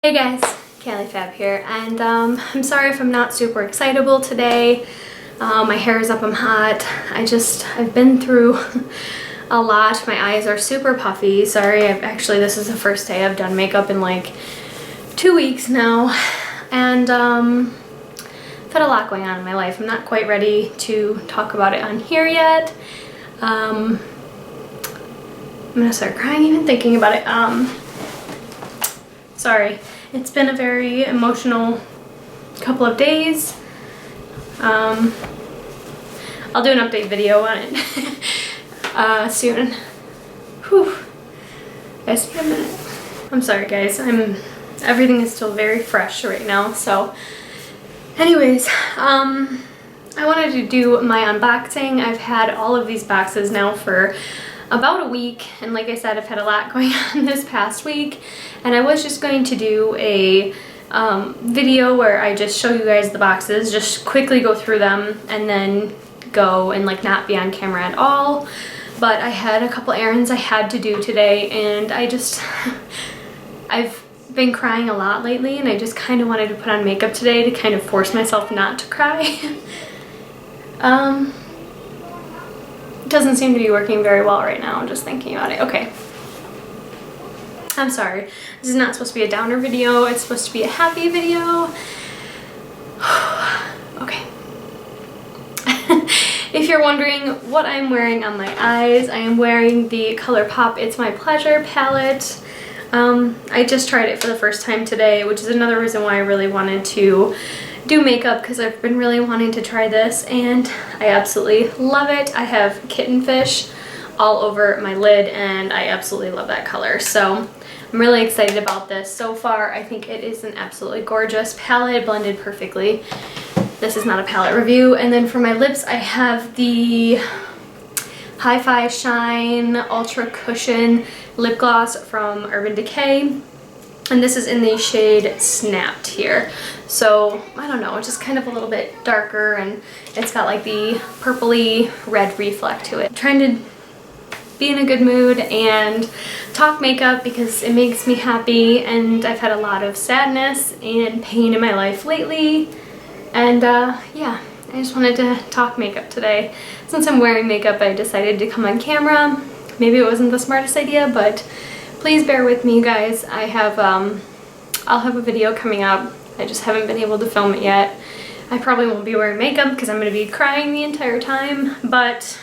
Hey guys, Callie Fab here, and I'm sorry if I'm not super excitable today. My hair is up, I'm hot. I've been through a lot. My eyes are super puffy. Sorry, this is the first day I've done makeup in like 2 weeks now, and I've had a lot going on in my life. I'm not quite ready to talk about it on here yet. I'm gonna start crying even thinking about it. Sorry, it's been a very emotional couple of days. I'll do an update video on it soon. Whew. Guys, give me a minute. I'm sorry guys, everything is still very fresh right now, so anyways, I wanted to do my unboxing. I've had all of these boxes now for about a week, and like I said, I've had a lot going on this past week, and I was just going to do a video where I just show you guys the boxes, just quickly go through them and then go and like not be on camera at all. But I had a couple errands I had to do today, and I've been crying a lot lately, and I just kind of wanted to put on makeup today to kind of force myself not to cry. Doesn't seem to be working very well right now. I'm just thinking about it. Okay. I'm sorry. This is not supposed to be a downer video. It's supposed to be a happy video. Okay. If you're wondering what I'm wearing on my eyes, I am wearing the Colourpop It's My Pleasure palette. I just tried it for the first time today, which is another reason why I really wanted to do makeup, because I've been really wanting to try this and I absolutely love it. I have kitten fish all over my lid and I absolutely love that color, so I'm really excited about this. So far I think it is an absolutely gorgeous palette, blended perfectly. This is not a palette review. And then for my lips I have the Hi-Fi Shine Ultra Cushion Lip Gloss from Urban Decay. And this is in the shade Snapped here. So, I don't know, it's just kind of a little bit darker, and it's got like the purpley red reflect to it. I'm trying to be in a good mood and talk makeup because it makes me happy, and I've had a lot of sadness and pain in my life lately. And yeah, I just wanted to talk makeup today. Since I'm wearing makeup, I decided to come on camera. Maybe it wasn't the smartest idea, but please bear with me, you guys. I have, I'll have a video coming up. I just haven't been able to film it yet. I probably won't be wearing makeup because I'm going to be crying the entire time, but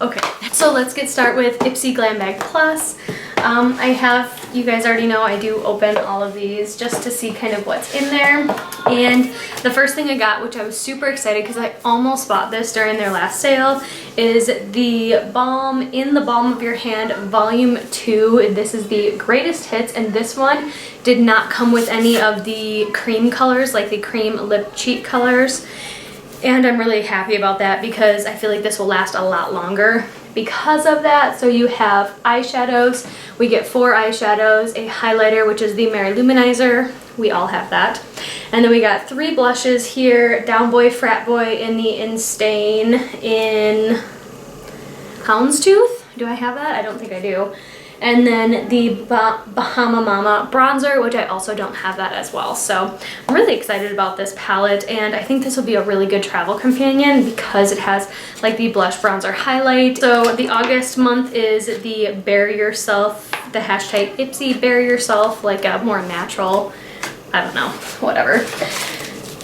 okay. So let's get started with Ipsy Glam Bag Plus. I have, you guys already know, I do open all of these just to see kind of what's in there. And the first thing I got, which I was super excited because I almost bought this during their last sale, is the Balm in the Balm of Your Hand Volume 2. This is the greatest hits, and this one did not come with any of the cream colors, like the cream lip cheek colors. And I'm really happy about that because I feel like this will last a lot longer because of that. So you have eyeshadows. We get 4 eyeshadows, a highlighter, which is the Mary Luminizer. We all have that. And then we got 3 blushes here, Down Boy, Frat Boy, and the Instain in Houndstooth. Do I have that? I don't think I do. And then the Bahama Mama bronzer, which I also don't have that as well. So I'm really excited about this palette, and I think this will be a really good travel companion because it has like the blush, bronzer, highlight. So the August month is the Bury Yourself, the hashtag Ipsy Bury Yourself, like a more natural, I don't know, whatever.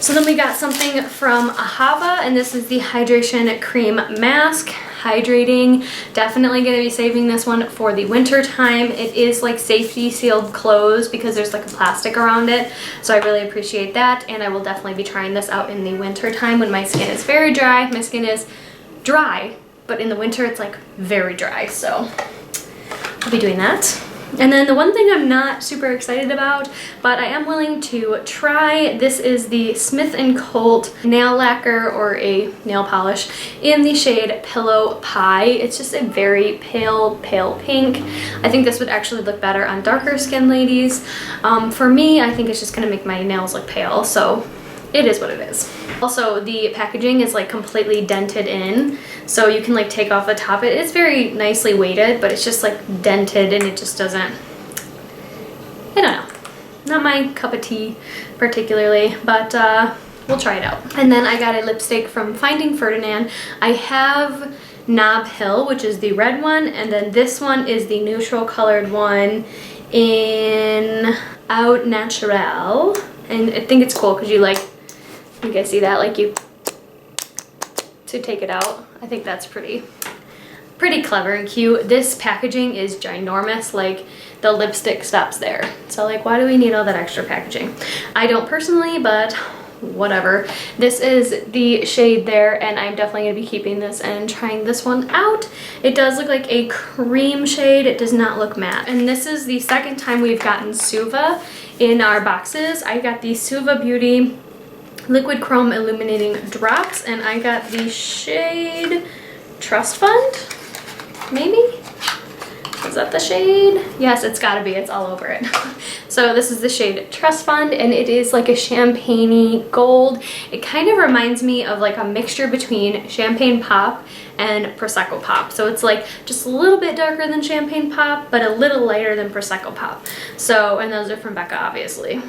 So then we got something from Ahava, and this is the Hydration Cream Mask. Hydrating. Definitely going to be saving this one for the winter time. It is like safety sealed closed because there's like a plastic around it, so I really appreciate that, and I will definitely be trying this out in the winter time when my skin is very dry. My skin is dry, but in the winter it's like very dry, so I'll be doing that. And then the one thing I'm not super excited about, but I am willing to try, this is the Smith & Colt nail lacquer, or a nail polish, in the shade Pillow Pie. It's just a very pale pink. I think this would actually look better on darker skin ladies. For me, I think it's just gonna make my nails look pale, so it is what it is. Also, the packaging is like completely dented in, so you can like take off the top. It is very nicely weighted, but it's just like dented and it just doesn't, I don't know. not my cup of tea particularly, but we'll try it out. And then I got a lipstick from Finding Ferdinand. I have Nob Hill, which is the red one, and then this one is the neutral colored one in Au Naturel. And I think it's cool because you guys see that, like you to take it out. I think that's pretty clever and cute. This packaging is ginormous, like the lipstick stops there. So like, why do we need all that extra packaging? I don't personally, but whatever. This is the shade there, and I'm definitely gonna be keeping this and trying this one out. It does look like a cream shade. It does not look matte. And this is the second time we've gotten Suva in our boxes. I got the Suva Beauty Liquid Chrome Illuminating Drops, and I got the shade Trust Fund, maybe? Is that the shade? Yes, it's gotta be, it's all over it. So this is the shade Trust Fund, and it is like a champagne-y gold. It kind of reminds me of like a mixture between Champagne Pop and Prosecco Pop. So it's like just a little bit darker than Champagne Pop, but a little lighter than Prosecco Pop. So, and those are from Becca, obviously.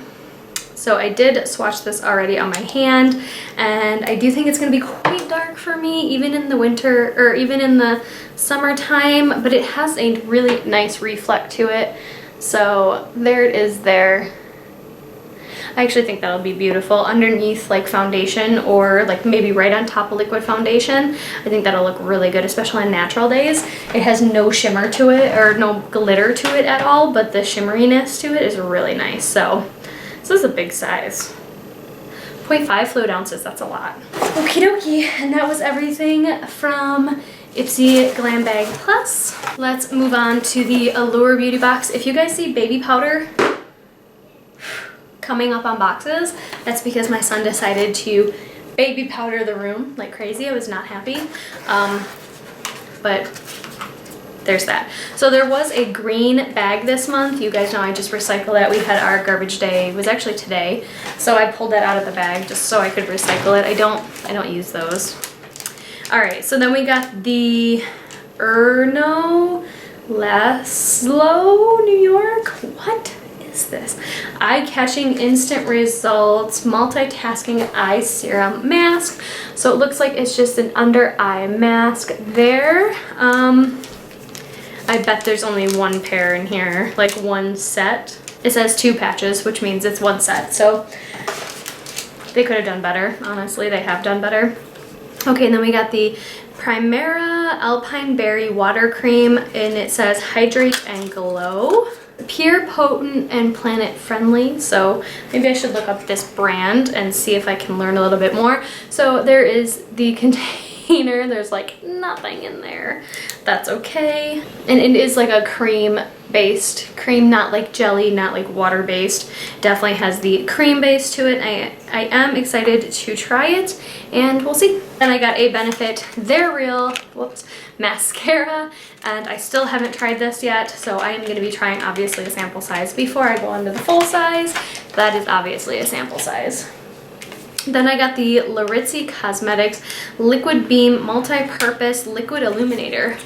So I did swatch this already on my hand, and I do think it's going to be quite dark for me, even in the winter, or even in the summertime, but it has a really nice reflect to it. So there it is there. I actually think that'll be beautiful underneath like foundation, or like maybe right on top of liquid foundation. I think that'll look really good, especially on natural days. It has no shimmer to it, or no glitter to it at all, but the shimmeriness to it is really nice. So this is a big size. 0.5 fluid ounces, that's a lot. Okie dokie, and that was everything from Ipsy Glam Bag Plus. Let's move on to the Allure Beauty box. If you guys see baby powder coming up on boxes, that's because my son decided to baby powder the room like crazy. I was not happy, but there's that. So there was a green bag this month. You guys know I just recycle that. We had our garbage day, it was actually today. So I pulled that out of the bag just so I could recycle it. I don't use those. All right, so then we got the Erno Laszlo, New York. What is this? Eye-catching instant results multitasking eye serum mask. So it looks like it's just an under eye mask there. I bet there's only one pair in here, like one set. It says 2 patches, which means it's one set. So they could have done better. Honestly, they have done better. Okay, and then we got the Primera Alpine Berry Water Cream, and it says Hydrate and Glow. Pure, potent, and planet friendly. So maybe I should look up this brand and see if I can learn a little bit more. So there is the container. There's like nothing in there. That's okay. And it is like a cream-based cream, not like jelly, not like water-based. Definitely has the cream base to it. I am excited to try it, and we'll see. Then I got a Benefit They're Real, whoops, mascara, and I still haven't tried this yet, so I am going to be trying obviously a sample size before I go into the full size. That is obviously a sample size. Then I got the Laritzi Cosmetics Liquid Beam Multi-Purpose Liquid Illuminator.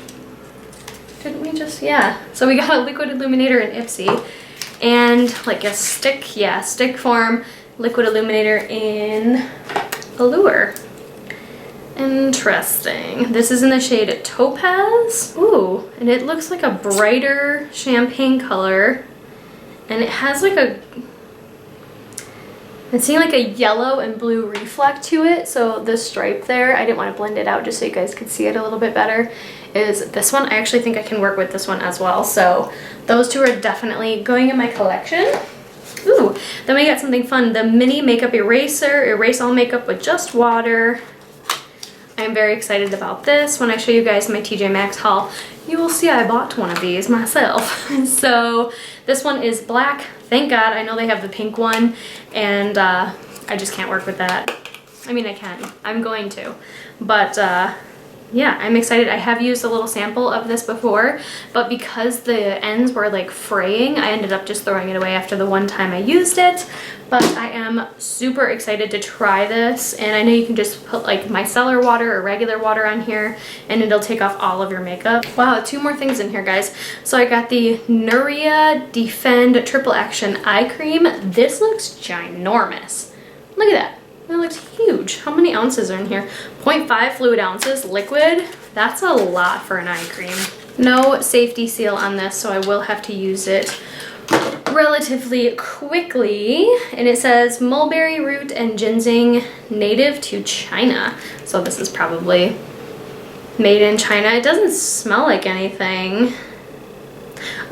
Didn't we just, yeah. So we got a liquid illuminator in Ipsy, and like a stick, yeah, stick form liquid illuminator in Allure. Interesting. This is in the shade Topaz. Ooh, and it looks like a brighter champagne color, and it has like a, I'm seeing like a yellow and blue reflect to it. So the stripe there, I didn't want to blend it out just so you guys could see it a little bit better, is this one. I actually think I can work with this one as well. So those two are definitely going in my collection. Ooh, then we got something fun. The mini makeup eraser, erase all makeup with just water. I'm very excited about this. When I show you guys my TJ Maxx haul, you will see I bought one of these myself. So this one is black. Thank God. I know they have the pink one, and I just can't work with that. I mean, I can. I'm going to. But yeah, I'm excited. I have used a little sample of this before, but because the ends were like fraying, I ended up just throwing it away after the one time I used it. But I am super excited to try this, and I know you can just put like micellar water or regular water on here and it'll take off all of your makeup. Wow, 2 more things in here, guys. So I got the Nuria Defend Triple Action Eye Cream. This looks ginormous. Look at that. It looks huge. How many ounces are in here? 0.5 fluid ounces liquid. That's a lot for an eye cream. No safety seal on this, so I will have to use it relatively quickly. And it says mulberry root and ginseng native to China. So this is probably made in China. It doesn't smell like anything.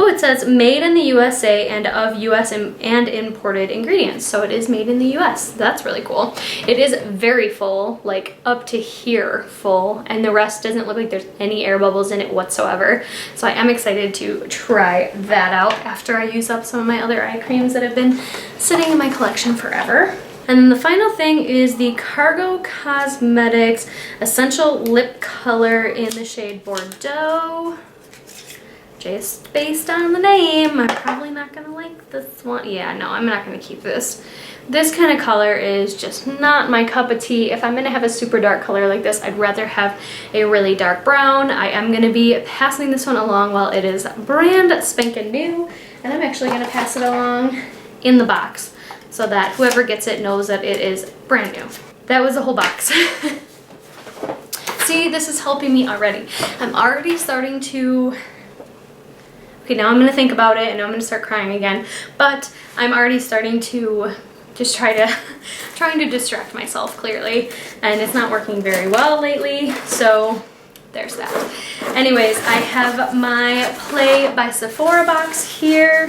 Oh, it says made in the USA and of US and imported ingredients. So it is made in the US. That's really cool. It is very full, like up to here full, and the rest doesn't look like there's any air bubbles in it whatsoever. So I am excited to try that out after I use up some of my other eye creams that have been sitting in my collection forever. And then the final thing is the Cargo Cosmetics Essential Lip Color in the shade Bordeaux. Just based on the name, I'm probably not gonna like this one. Yeah, no, I'm not gonna keep this. This kind of color is just not my cup of tea. If I'm gonna have a super dark color like this, I'd rather have a really dark brown. I am gonna be passing this one along while it is brand spanking new, and I'm actually gonna pass it along in the box so that whoever gets it knows that it is brand new. That was a whole box. See, this is helping me already. I'm already starting to... Okay, now I'm gonna think about it and I'm gonna start crying again, but I'm already starting to just trying to distract myself, clearly, and it's not working very well lately, so there's that. Anyways, I have my Play by Sephora box here.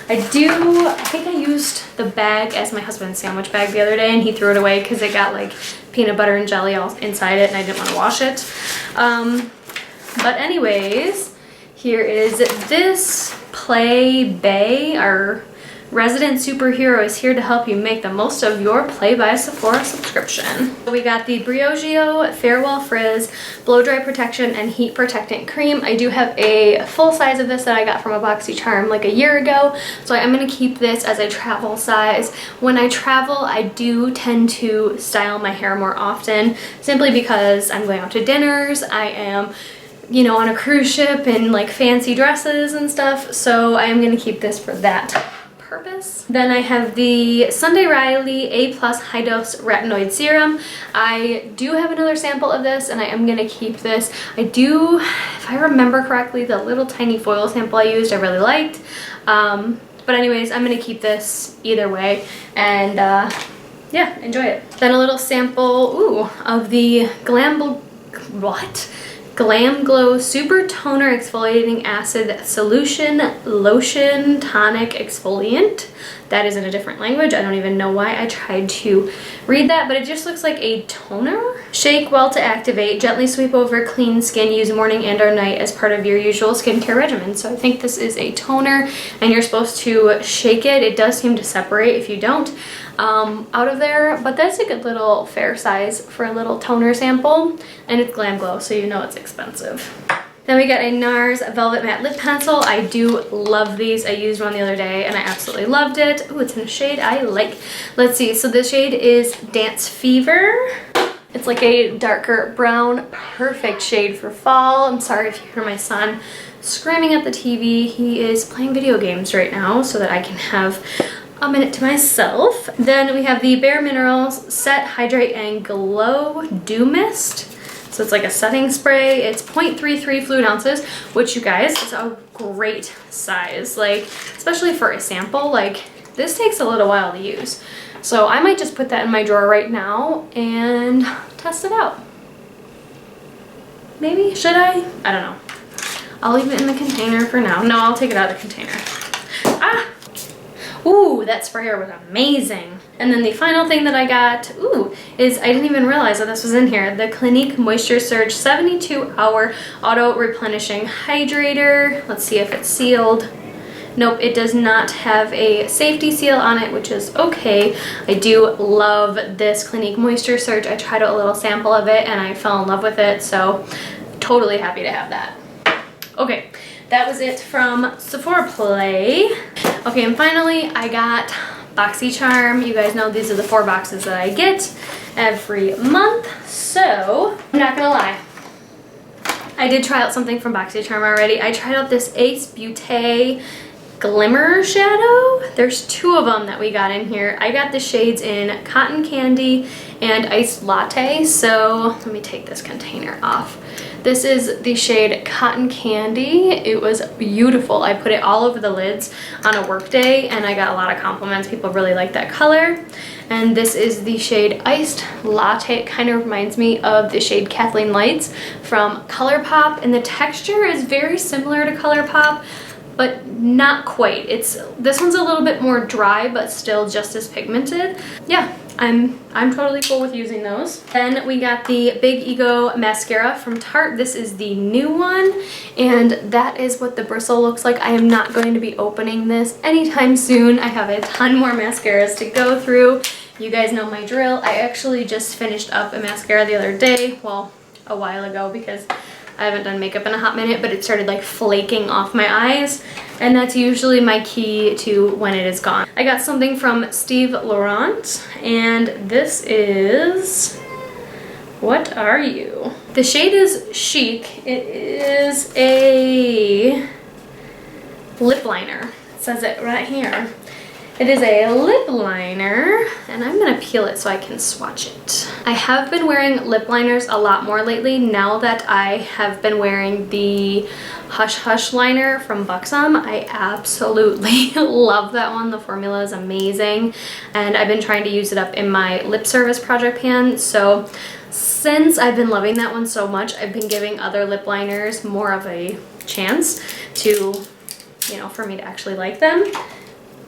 I think I used the bag as my husband's sandwich bag the other day, and he threw it away because it got like peanut butter and jelly all inside it and I didn't want to wash it. But anyways, here is this Play Bay. Our resident superhero is here to help you make the most of your Play by Sephora subscription. We got the Briogeo Farewell Frizz Blow Dry Protection and Heat Protectant Cream. I do have a full size of this that I got from a Boxycharm like a year ago, so I'm going to keep this as a travel size. When I travel, I do tend to style my hair more often, simply because I'm going out to dinners, I am, you know, on a cruise ship and like fancy dresses and stuff, so I am going to keep this for that purpose. Then I have the Sunday Riley A+ High Dose Retinoid Serum. I do have another sample of this and I am going to keep this. I do, if I remember correctly, the little tiny foil sample I used I really liked. But anyways, I'm going to keep this either way, and yeah, enjoy it. Then a little sample, of the Glam Glow Super Toner Exfoliating Acid Solution Lotion Tonic Exfoliant. That is in a different language. I don't even know why I tried to read that, but it just looks like a toner. Shake well to activate. Gently sweep over clean skin. Use morning and or night as part of your usual skincare regimen. So I think this is a toner and you're supposed to shake it. It does seem to separate if you don't out of there, but that's a good little fair size for a little toner sample, and it's Glam Glow, so you know it's expensive. Then we got a NARS Velvet Matte Lip Pencil. I do love these. I used one the other day and I absolutely loved it. Ooh, it's in a shade I like. Let's see, so this shade is Dance Fever. It's like a darker brown, perfect shade for fall. I'm sorry if you hear my son screaming at the TV. He is playing video games right now so that I can have a minute to myself. Then we have the Bare Minerals Set, Hydrate, and Glow Dew Mist. So it's like a setting spray. It's 0.33 fluid ounces, which, you guys, is a great size. Like, especially for a sample, like this takes a little while to use. So I might just put that in my drawer right now and test it out. Maybe, should I? I don't know. I'll leave it in the container for now. No, I'll take it out of the container. Ah! Ooh, that sprayer was amazing. And then the final thing that I got, is I didn't even realize that this was in here. The Clinique Moisture Surge 72-Hour Auto Replenishing Hydrator. Let's see if it's sealed. Nope, it does not have a safety seal on it, which is okay. I do love this Clinique Moisture Surge. I tried out a little sample of it and I fell in love with it, so totally happy to have that. Okay, that was it from Sephora Play. Okay, and finally I got Boxycharm. You guys know these are the 4 boxes that I get every month, so I'm not gonna lie. I did try out something from Boxycharm already. I tried out this Ace Beauty Glimmer Shadow. There's 2 of them that we got in here. I got the shades in Cotton Candy and Iced Latte. So let me take this container off. This is the shade Cotton Candy. It was beautiful. I put it all over the lids on a work day and I got a lot of compliments. People really like that color. And this is the shade Iced Latte. It kind of reminds me of the shade Kathleen Lights from Colourpop, and the texture is very similar to Colourpop, but not quite. This one's a little bit more dry, but still just as pigmented. Yeah, I'm totally cool with using those. Then we got the Big Ego mascara from Tarte. This is the new one, and that is what the bristle looks like. I am not going to be opening this anytime soon. I have a ton more mascaras to go through. You guys know my drill. I actually just finished up a mascara the other day, well, a while ago, because I haven't done makeup in a hot minute, but it started like flaking off my eyes, and that's usually my key to when it is gone. I got something from Steve Laurent, and this is, what are you? The shade is Chic. It is a lip liner. It says it right here. It is a lip liner, and I'm gonna peel it so I can swatch it. I have been wearing lip liners a lot more lately now that I have been wearing the Hush Hush liner from Boxycharm. I absolutely love that one. The formula is amazing, and I've been trying to use it up in my lip service project pan. So since I've been loving that one so much, I've been giving other lip liners more of a chance to, you know, for me to actually like them,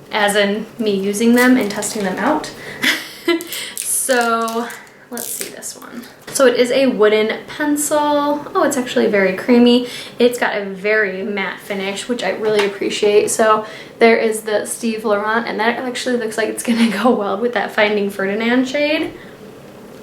as in me using them and testing them out. So let's see this one. So it is a wooden pencil. Oh, it's actually very creamy. It's got a very matte finish, which I really appreciate. So there is the Steve Laurent, and that actually looks like it's gonna go well with that Finding Ferdinand shade.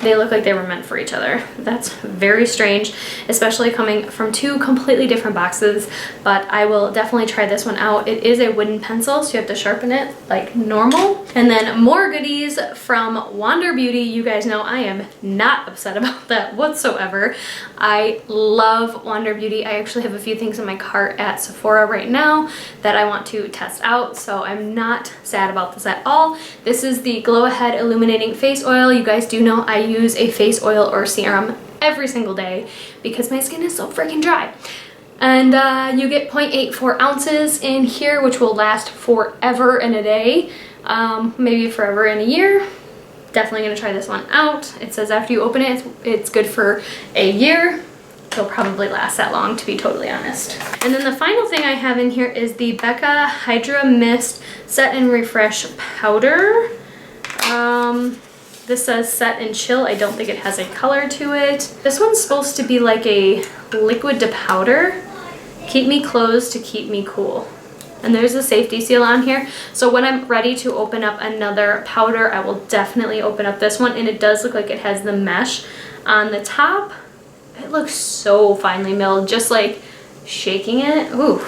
They look like they were meant for each other. That's very strange, especially coming from 2 completely different boxes, but I will definitely try this one out. It is a wooden pencil, so you have to sharpen it like normal. And then more goodies from Allure Beauty. You guys know I am not upset about that whatsoever. I love Allure Beauty. I actually have a few things in my cart at Sephora right now that I want to test out, so I'm not sad about this at all. This is the Glow Ahead Illuminating Face Oil. You guys do know I use a face oil or serum every single day because my skin is so freaking dry. And you get 0.84 ounces in here, which will last forever and a day, maybe forever in a year. Definitely gonna try this one out. It says after you open it, it's good for a year. It'll probably last that long, to be totally honest. And then the final thing I have in here is the Becca Hydra Mist Set and Refresh Powder. This says set and chill. I don't think it has a color to it. This one's supposed to be like a liquid to powder. Keep me closed to keep me cool. And there's a safety seal on here. So when I'm ready to open up another powder, I will definitely open up this one. And it does look like it has the mesh on the top. It looks so finely milled, just like shaking it. Ooh.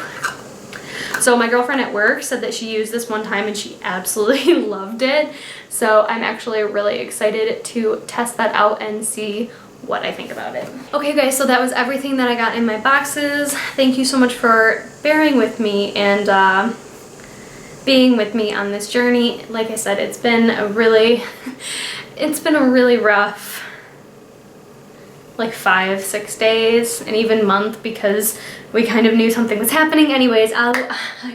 So my girlfriend at work said that she used this one time and she absolutely loved it. So I'm actually really excited to test that out and see what I think about it. Okay guys, so that was everything that I got in my boxes. Thank you so much for bearing with me and being with me on this journey. Like I said, it's been a really rough like 5-6 days and even month, because we kind of knew something was happening. Anyways, I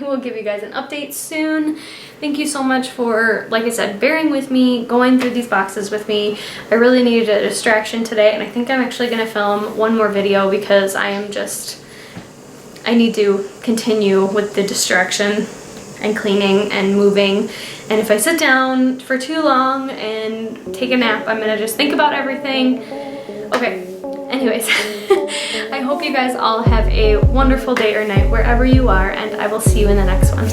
will give you guys an update soon. Thank you so much for, like I said, bearing with me, going through these boxes with me. I really needed a distraction today, and I think I'm actually gonna film one more video because I need to continue with the distraction and cleaning and moving. And if I sit down for too long and take a nap, I'm gonna just think about everything. Okay, anyways, I hope you guys all have a wonderful day or night wherever you are, and I will see you in the next one.